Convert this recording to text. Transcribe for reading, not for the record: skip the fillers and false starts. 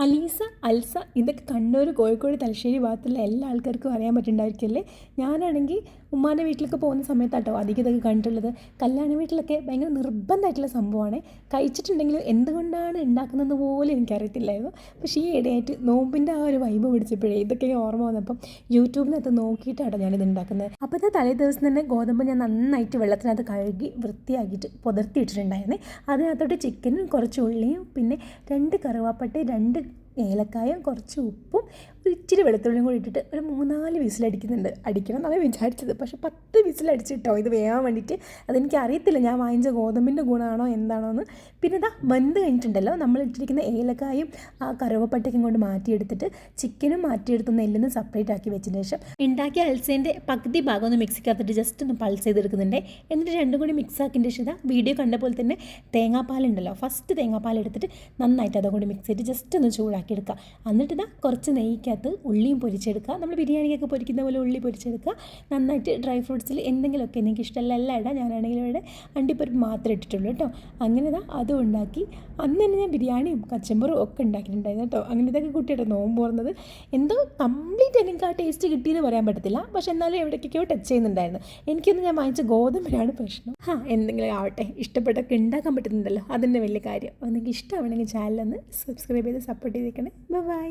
അലീസ, അൽസ ഇതൊക്കെ കണ്ണൂർ, കോഴിക്കോട്, തലശ്ശേരി ഭാഗത്തുള്ള എല്ലാ ആൾക്കാർക്കും അറിയാൻ പറ്റുന്നുണ്ടായിരിക്കില്ലേ. ഞാനാണെങ്കിൽ ഉമ്മാൻ്റെ വീട്ടിലൊക്കെ പോകുന്ന സമയത്താട്ടോ അധികം ഇതൊക്കെ കണ്ടിട്ടുള്ളത്. കല്യാണ വീട്ടിലൊക്കെ ഭയങ്കര നിർബന്ധമായിട്ടുള്ള സംഭവമാണ്. കഴിച്ചിട്ടുണ്ടെങ്കിലും എന്തുകൊണ്ടാണ് ഉണ്ടാക്കുന്നതെന്ന് പോലും എനിക്കറിയത്തില്ലായിരുന്നു. പക്ഷേ ഈ ഇടയായിട്ട് നോമ്പിൻ്റെ ആ ഒരു വൈബ് പിടിച്ചപ്പോഴേ ഇതൊക്കെ ഓർമ്മ വന്നപ്പം യൂട്യൂബിനകത്ത് നോക്കിയിട്ടാണ് ഞാനിത് ഉണ്ടാക്കുന്നത്. അപ്പോൾ ഇത് തലേ ദിവസം തന്നെ ഗോതമ്പ് ഞാൻ നന്നായിട്ട് വെള്ളത്തിനകത്ത് കഴുകി വൃത്തിയാക്കിയിട്ട് പുതിർത്തിയിട്ടിട്ടുണ്ടായിരുന്നേ. അതിനകത്തോട്ട് ചിക്കനും കുറച്ച് ഉള്ളിയും പിന്നെ 2 കറുവാപ്പട്ടയും 2 ഏലക്കായും കുറച്ച് ഉപ്പും ഒരു ഇച്ചിരി വെളുത്തുള്ളിയും കൂടി ഇട്ടിട്ട് ഒരു 3-4 അടിക്കണം എന്നാണ് വിചാരിച്ചത്. പക്ഷേ 10 വിസിലടിച്ചിട്ടോ ഇത് വേകാൻ വേണ്ടിയിട്ട്. അതെനിക്ക് അറിയത്തില്ല ഞാൻ വാങ്ങിച്ച ഗോതമ്പിൻ്റെ ഗുണമാണോ എന്താണോ എന്ന്. പിന്നെ ഇതാ വെന്ത് കഴിഞ്ഞിട്ടുണ്ടല്ലോ, നമ്മൾ ഇട്ടിരിക്കുന്ന ഏലക്കായും ആ കറുവപ്പട്ടയ്ക്കും കൊണ്ട് മാറ്റിയെടുത്തിട്ട് ചിക്കനും മാറ്റിയെടുത്ത് നെല്ലിന്ന് സെപ്പറേറ്റ് ആക്കി വെച്ചതിന് ശേഷം ഉണ്ടാക്കിയ അൽസേൻ്റെ പകുതി ഭാഗം ഒന്ന് മിക്സിക്കകത്തിട്ട് ജസ്റ്റ് ഒന്ന് പൾസ് ചെയ്തെടുക്കുന്നുണ്ട്. എന്നിട്ട് രണ്ടും കൂടി മിക്സ് ആക്കിയതിൻ്റെ ശേഷം വീഡിയോ കണ്ട പോലെ തന്നെ തേങ്ങാപ്പാലുണ്ടല്ലോ, ഫസ്റ്റ് തേങ്ങാപ്പാൽ എടുത്തിട്ട് നന്നായിട്ട് അതുകൊണ്ട് മിക്സ് ചെയ്തിട്ട് ജസ്റ്റ് ഒന്ന് ചൂടാക്കിയെടുക്കുക. എന്നിട്ട് ഇതാ കുറച്ച് നെയ്ക്കകത്ത് ഉള്ളിയും പൊരിച്ചെടുക്കുക. നമ്മൾ ബിരിയാണിയൊക്കെ പൊരിക്കുന്ന പോലെ ഉള്ളി പൊരിച്ചെടുക്കുക. നന്നായിട്ട് ഡ്രൈ ഫ്രൂട്ട്സിൽ എന്തെങ്കിലുമൊക്കെ എനിക്ക് ഇഷ്ടമല്ല എല്ലാം ഇടാം. ഞാനാണെങ്കിലും ഇവിടെ അണ്ടിപ്പരിപ്പ് മാത്രമേ ഇട്ടിട്ടുള്ളൂ കേട്ടോ. അങ്ങനെ ഇതാ അതും ഉണ്ടാക്കി. അന്ന് തന്നെ ഞാൻ ബിരിയാണിയും കച്ചമ്പറും ഒക്കെ ഉണ്ടാക്കിയിട്ടുണ്ടായിരുന്നു കേട്ടോ. അങ്ങനെ ഇതൊക്കെ കുട്ടിയുടെ നോമ്പ് തുറന്നത് എന്തോ കംപ്ലീറ്റ് എനിക്ക് ആ ടേസ്റ്റ് കിട്ടിയെന്ന് പറയാൻ പറ്റത്തില്ല. പക്ഷെ എന്നാലും എവിടേക്കൊക്കെയോ ടച്ച് ചെയ്യുന്നുണ്ടായിരുന്നു. എനിക്കൊന്നും ഞാൻ വാങ്ങിച്ച ഗോതമ്പിനാണ് പ്രശ്നം. എന്തെങ്കിലും ആവട്ടെ, ഇഷ്ടപ്പെട്ടൊക്കെ ഉണ്ടാക്കാൻ പറ്റുന്നുണ്ടല്ലോ, അതിൻ്റെ വലിയ കാര്യം. നിങ്ങൾക്ക് ഇഷ്ടമാണെങ്കിൽ ചാനലൊന്ന് സബ്സ്ക്രൈബ് ചെയ്ത് സപ്പോർട്ട് ചെയ്തേക്കണേ. ബൈ.